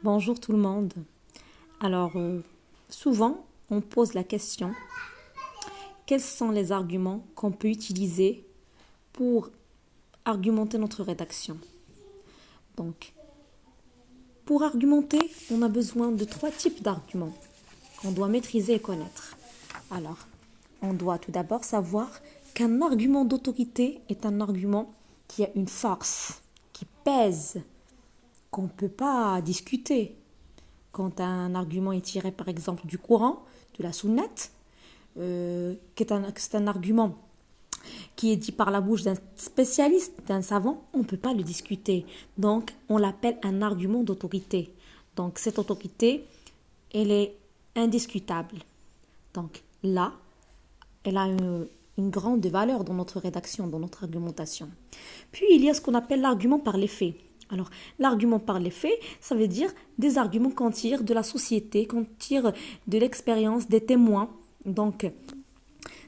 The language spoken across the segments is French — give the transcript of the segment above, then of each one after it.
Bonjour tout le monde. Alors, souvent, on pose la question, quels sont les arguments qu'on peut utiliser pour argumenter notre rédaction? Donc, pour argumenter, on a besoin de 3 types d'arguments qu'on doit maîtriser et connaître. Alors, on doit tout d'abord savoir qu'un argument d'autorité est un argument qui a une force, qui pèse, qu'on ne peut pas discuter. Quand un argument est tiré par exemple du Coran, de la Sunnat, c'est un argument qui est dit par la bouche d'un spécialiste, d'un savant, on ne peut pas le discuter. Donc, on l'appelle un argument d'autorité. Donc, cette autorité, elle est indiscutable. Donc, là, elle a une grande valeur dans notre rédaction, dans notre argumentation. Puis, il y a ce qu'on appelle l'argument par les faits. Alors, l'argument par les faits, ça veut dire des arguments qu'on tire de la société, qu'on tire de l'expérience des témoins. Donc,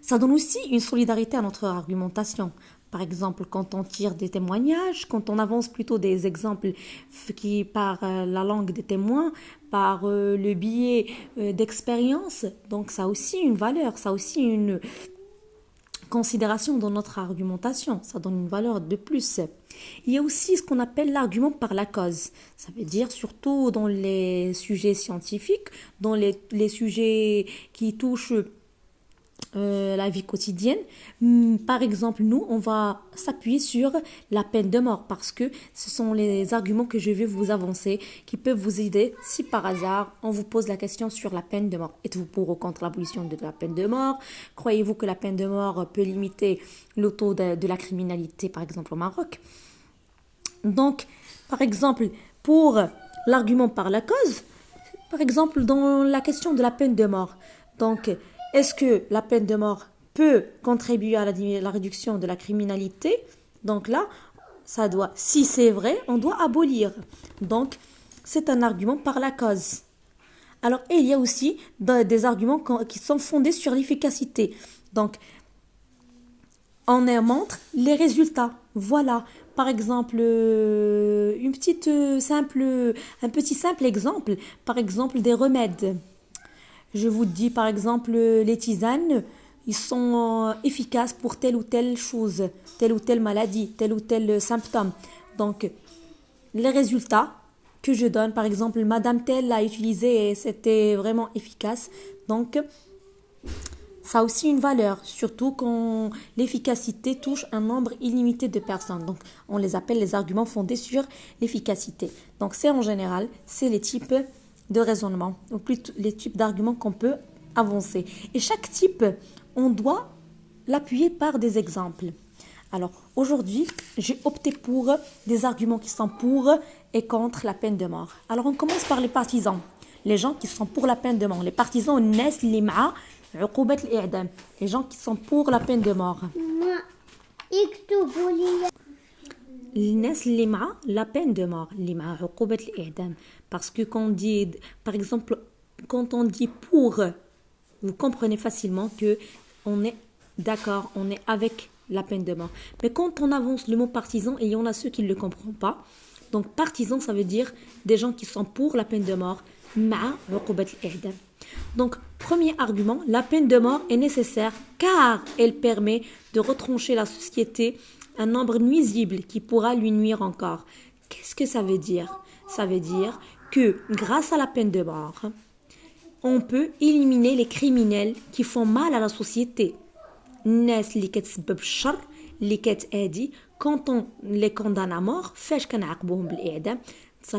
ça donne aussi une solidarité à notre argumentation. Par exemple, quand on tire des témoignages, quand on avance plutôt des exemples qui par la langue des témoins, par le biais d'expérience, donc ça a aussi une valeur, ça a aussi une considération dans notre argumentation, ça donne une valeur de plus. Il y a aussi ce qu'on appelle l'argument par la cause. Ça veut dire surtout dans les sujets scientifiques, dans les sujets qui touchent la vie quotidienne. Par exemple, nous, on va s'appuyer sur la peine de mort parce que ce sont les arguments que je vais vous avancer qui peuvent vous aider si par hasard on vous pose la question sur la peine de mort. Êtes-vous pour ou contre l'abolition de la peine de mort? Croyez-vous que la peine de mort peut limiter le taux de la criminalité, par exemple au Maroc? Donc, par exemple, pour l'argument par la cause, par exemple, dans la question de la peine de mort, donc, est-ce que la peine de mort peut contribuer à la réduction de la criminalité? Donc là, si c'est vrai, on doit abolir. Donc, c'est un argument par la cause. Alors, et il y a aussi des arguments qui sont fondés sur l'efficacité. Donc, on montre les résultats. Voilà, par exemple, un petit simple exemple, par exemple des remèdes. Je vous dis par exemple les tisanes, ils sont efficaces pour telle ou telle chose, telle ou telle maladie, tel ou tel symptôme. Donc, les résultats que je donne, par exemple, Madame Telle l'a utilisé et c'était vraiment efficace. Donc, ça a aussi une valeur, surtout quand l'efficacité touche un nombre illimité de personnes. Donc, on les appelle les arguments fondés sur l'efficacité. Donc, c'est en général, c'est les types de raisonnement, ou plutôt les types d'arguments qu'on peut avancer. Et chaque type, on doit l'appuyer par des exemples. Alors, aujourd'hui, j'ai opté pour des arguments qui sont pour et contre la peine de mort. Alors, on commence par les partisans, les gens qui sont pour la peine de mort. Les partisans, les gens qui sont pour la peine de mort. La peine de mort, parce que quand on dit, par exemple, quand on dit pour, vous comprenez facilement que on est d'accord, on est avec la peine de mort. Mais quand on avance le mot partisan, il y en a ceux qui ne le comprennent pas. Donc partisan, ça veut dire des gens qui sont pour la peine de mort. Donc, premier argument, la peine de mort est nécessaire car elle permet de retrancher la société un nombre nuisible qui pourra lui nuire encore. Qu'est-ce que ça veut dire? Ça veut dire que grâce à la peine de mort, on peut éliminer les criminels qui font mal à la société. Quand on les condamne à mort, ça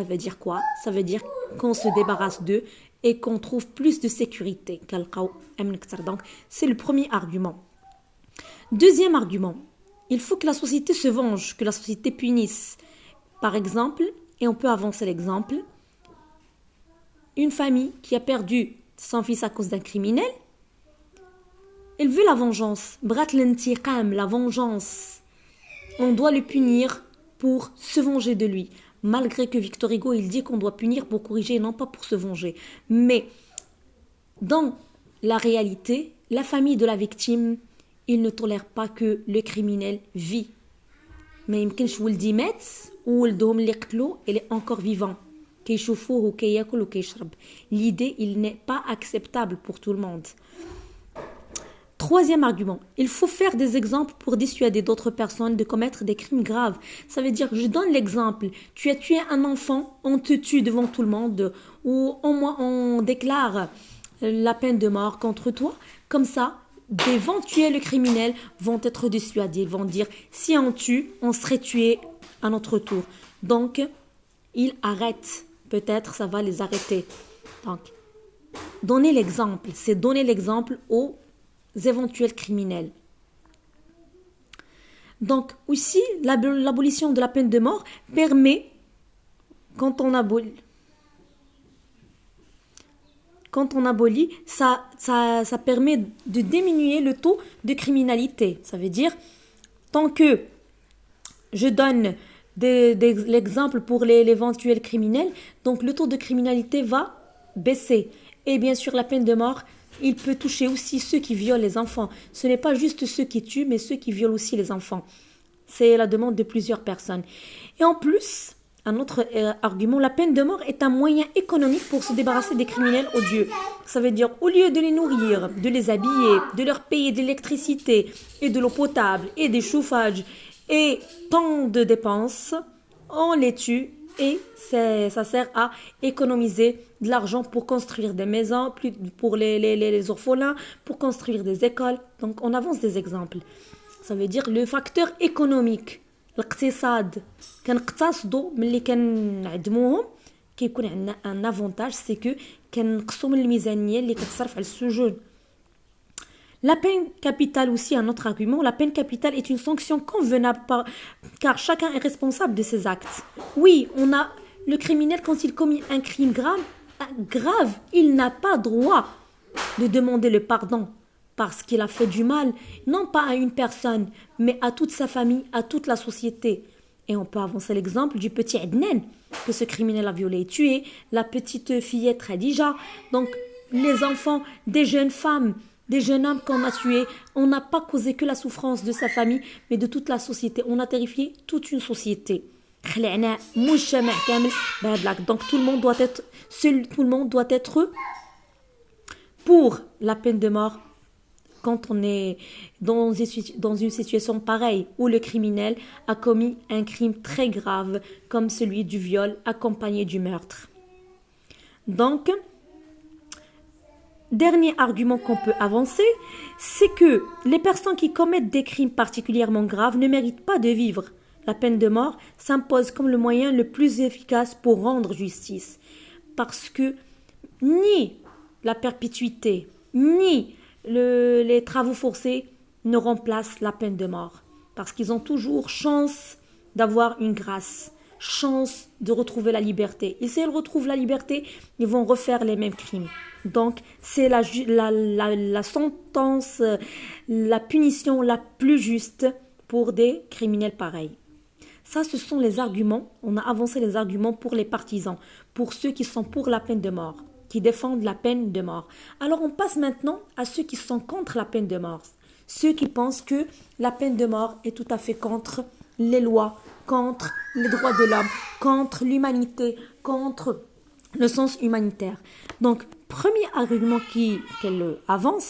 veut dire quoi? Ça veut dire qu'on se débarrasse d'eux et qu'on trouve plus de sécurité. Donc, c'est le premier argument. Deuxième argument, il faut que la société se venge, que la société punisse. Par exemple, et on peut avancer l'exemple, une famille qui a perdu son fils à cause d'un criminel, elle veut la vengeance. La vengeance. On doit le punir pour se venger de lui. Malgré que Victor Hugo, il dit qu'on doit punir pour corriger et non pas pour se venger. Mais dans la réalité, la famille de la victime, il ne tolère pas que le criminel vit. Mais il y a ولدي مات وولدهم اللي قتلوا, il est encore vivant. كيشوفوه وكياكل وكيشرب. L'idée, il n'est pas acceptable pour tout le monde. Troisième argument, il faut faire des exemples pour dissuader d'autres personnes de commettre des crimes graves. Ça veut dire, je donne l'exemple, tu as tué un enfant, on te tue devant tout le monde, ou au moins on déclare la peine de mort contre toi. Comme ça, d'éventuels criminels vont être dissuadés. Ils vont dire, si on tue, on serait tué à notre tour. Donc, ils arrêtent. Peut-être ça va les arrêter. Donc, donner l'exemple, c'est donner l'exemple aux éventuels criminels. Donc aussi, l'abolition de la peine de mort permet, quand on abolit, ça permet de diminuer le taux de criminalité. Ça veut dire, tant que je donne l'exemple pour l'éventuel criminel, donc le taux de criminalité va baisser. Et bien sûr, la peine de mort, il peut toucher aussi ceux qui violent les enfants. Ce n'est pas juste ceux qui tuent, mais ceux qui violent aussi les enfants. C'est la demande de plusieurs personnes. Et en plus, un autre argument, la peine de mort est un moyen économique pour se débarrasser des criminels odieux. Ça veut dire, au lieu de les nourrir, de les habiller, de leur payer de l'électricité et de l'eau potable et des chauffages et tant de dépenses, on les tue. Et ça sert à économiser de l'argent pour construire des maisons, pour les orphelins, pour construire des écoles. Donc, on avance des exemples. Ça veut dire le facteur économique. الاقتصاد كنقتصدوا ملي كنعدموهم كيكون عندنا ان افونتاج سي كو كنقصوا من الميزانيه اللي كتصرف على السجون. La peine capitale aussi, un autre argument, la peine capitale est une sanction convenable car chacun est responsable de ses actes. Oui, on a le criminel quand il commet un crime grave, il n'a pas droit de demander le pardon parce qu'il a fait du mal, non pas à une personne, mais à toute sa famille, à toute la société. Et on peut avancer l'exemple du petit Adnan, que ce criminel a violé et tué, la petite fillette Khadija, donc les enfants, des jeunes femmes, des jeunes hommes qu'on a tués. On n'a pas causé que la souffrance de sa famille, mais de toute la société. On a terrifié toute une société. Donc tout le monde doit être pour la peine de mort quand on est dans une situation pareille où le criminel a commis un crime très grave comme celui du viol accompagné du meurtre. Donc, dernier argument qu'on peut avancer, c'est que les personnes qui commettent des crimes particulièrement graves ne méritent pas de vivre. La peine de mort s'impose comme le moyen le plus efficace pour rendre justice. Parce que ni la perpétuité, ni les travaux forcés ne remplacent la peine de mort. Parce qu'ils ont toujours chance d'avoir une grâce, chance de retrouver la liberté. Et si elles retrouvent la liberté, ils vont refaire les mêmes crimes. Donc, c'est la sentence, la punition la plus juste pour des criminels pareils. Ça, ce sont les arguments. On a avancé les arguments pour les partisans, pour ceux qui sont pour la peine de mort, qui défendent la peine de mort. Alors, on passe maintenant à ceux qui sont contre la peine de mort. Ceux qui pensent que la peine de mort est tout à fait contre les lois, contre les droits de l'homme, contre l'humanité, contre le sens humanitaire. Donc, premier argument qu'elle avance,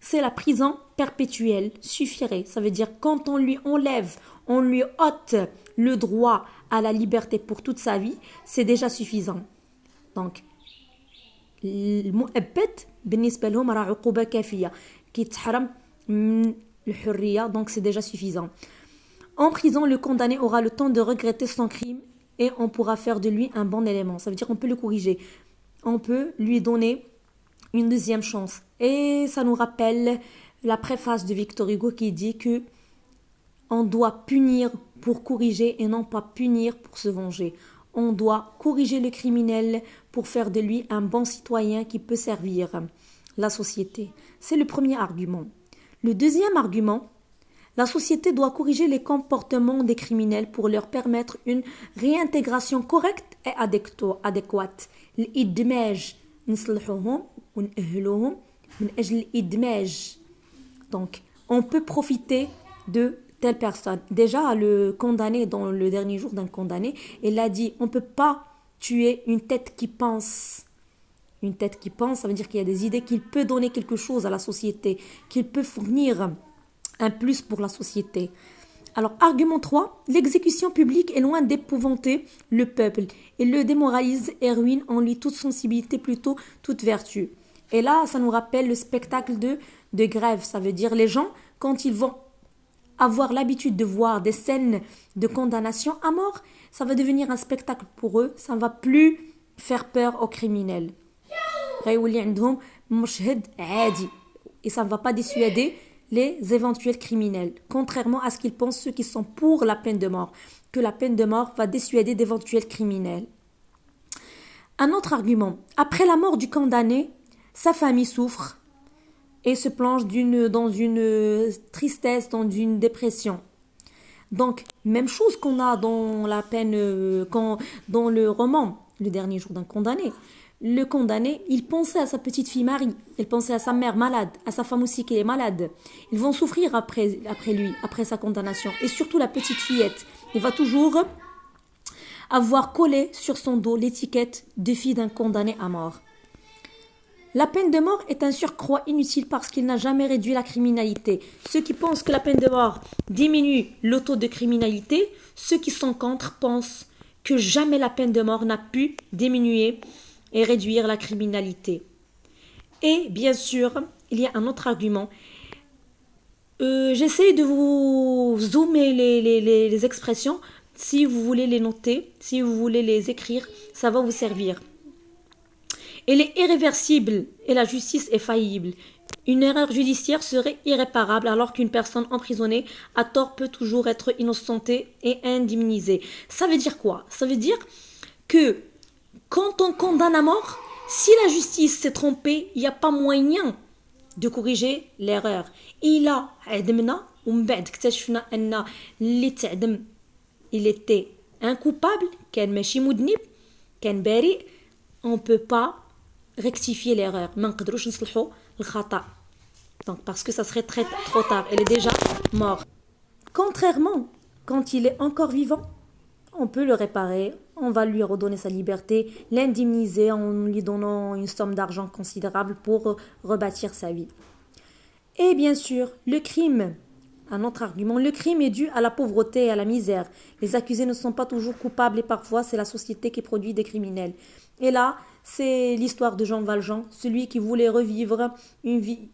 c'est la prison perpétuelle suffirait. Ça veut dire quand on lui enlève, on lui ôte le droit à la liberté pour toute sa vie, c'est déjà suffisant. Donc, المؤبد بالنسبة لهم راه عقوبة كافية كيتحرم من الحرية, donc c'est déjà suffisant. En prison, le condamné aura le temps de regretter son crime et on pourra faire de lui un bon élément. Ça veut dire qu'on peut le corriger. On peut lui donner une deuxième chance. Et ça nous rappelle la préface de Victor Hugo qui dit que on doit punir pour corriger et non pas punir pour se venger. On doit corriger le criminel pour faire de lui un bon citoyen qui peut servir la société. C'est le premier argument. Le deuxième argument, la société doit corriger les comportements des criminels pour leur permettre une réintégration correcte et adéquate. الإدماج نصلحوهم ونأهلوهم من أجل الإدماج. Donc, on peut profiter de telle personne. Déjà, le condamné, dans le dernier jour d'un condamné, il a dit, on ne peut pas tuer une tête qui pense. Une tête qui pense, ça veut dire qu'il y a des idées, qu'il peut donner quelque chose à la société, qu'il peut fournir un plus pour la société. Alors, argument 3, l'exécution publique est loin d'épouvanter le peuple. Il le démoralise et ruine en lui toute sensibilité, plutôt toute vertu. Et là, ça nous rappelle le spectacle de grève. Ça veut dire les gens, quand ils vont avoir l'habitude de voir des scènes de condamnation à mort, ça va devenir un spectacle pour eux. Ça ne va plus faire peur aux criminels. Et ça ne va pas dissuader les éventuels criminels, contrairement à ce qu'ils pensent ceux qui sont pour la peine de mort, que la peine de mort va dissuader d'éventuels criminels. Un autre argument, après la mort du condamné, sa famille souffre et se plonge dans une tristesse, dans une dépression. Donc, même chose qu'on a dans la peine, dans le roman, Le dernier jour d'un condamné. Le condamné, il pensait à sa petite fille Marie, il pensait à sa mère malade, à sa femme aussi qui est malade. Ils vont souffrir après lui, après sa condamnation. Et surtout la petite fillette. Il va toujours avoir collé sur son dos l'étiquette de fille d'un condamné à mort. La peine de mort est un surcroît inutile parce qu'il n'a jamais réduit la criminalité. Ceux qui pensent que la peine de mort diminue le taux de criminalité, ceux qui sont contre pensent que jamais la peine de mort n'a pu diminuer et réduire la criminalité. Et bien sûr, il y a un autre argument. J'essaie de vous zoomer les expressions. Si vous voulez les noter, si vous voulez les écrire, ça va vous servir. Elle est irréversible et la justice est faillible. Une erreur judiciaire serait irréparable alors qu'une personne emprisonnée à tort peut toujours être innocentée et indemnisée. Ça veut dire quoi? Ça veut dire que quand on condamne à mort, si la justice s'est trompée, il n'y a pas moyen de corriger l'erreur. Il a عدمنا ومن بعد اكتشفنا أن اللي تعدم il était incoupable, كان ماشي مذنب, كان بريء, on peut pas rectifier l'erreur. ما نقدروش نصلحوا الخطأ. Donc parce que ça serait trop tard, elle est déjà morte. Contrairement, quand il est encore vivant, on peut le réparer, on va lui redonner sa liberté, l'indemniser en lui donnant une somme d'argent considérable pour rebâtir sa vie. Et bien sûr, le crime, un autre argument, le crime est dû à la pauvreté et à la misère. Les accusés ne sont pas toujours coupables et parfois c'est la société qui produit des criminels. Et là, c'est l'histoire de Jean Valjean, celui qui voulait revivre une vie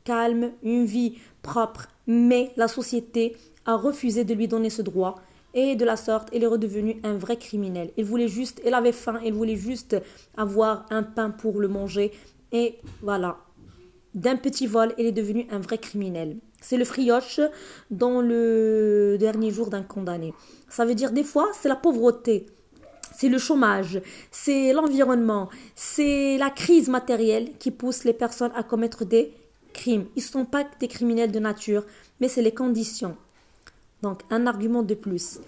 calme, une vie propre, mais la société a refusé de lui donner ce droit. Et de la sorte, il est redevenu un vrai criminel. Il avait faim, il voulait juste avoir un pain pour le manger. Et voilà, d'un petit vol, il est devenu un vrai criminel. C'est le frioche dans le dernier jour d'un condamné. Ça veut dire des fois, c'est la pauvreté, c'est le chômage, c'est l'environnement, c'est la crise matérielle qui pousse les personnes à commettre des crimes. Ils ne sont pas des criminels de nature, mais c'est les conditions. Donc, un argument de plus.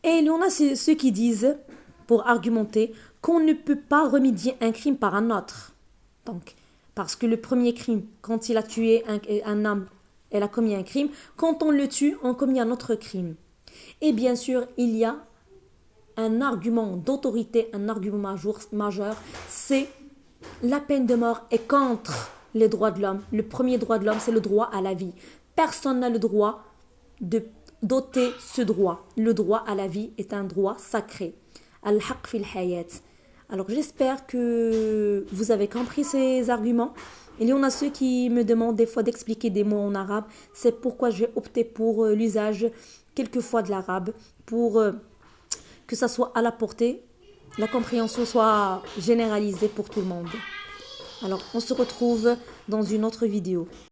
Et il y en a ceux qui disent, pour argumenter, qu'on ne peut pas remédier un crime par un autre. Donc, parce que le premier crime, quand il a tué un homme, elle a commis un crime. Quand on le tue, on commet un autre crime. Et bien sûr, il y a un argument d'autorité, un argument majeur, c'est la peine de mort est contre les droits de l'homme. Le premier droit de l'homme, c'est le droit à la vie. Personne n'a le droit de doter ce droit. Le droit à la vie est un droit sacré. Al-haq fil hayat. Alors j'espère que vous avez compris ces arguments. Il y en a ceux qui me demandent des fois d'expliquer des mots en arabe. C'est pourquoi j'ai opté pour l'usage quelquefois de l'arabe, pour que ça soit à la portée, la compréhension soit généralisée pour tout le monde. Alors on se retrouve dans une autre vidéo.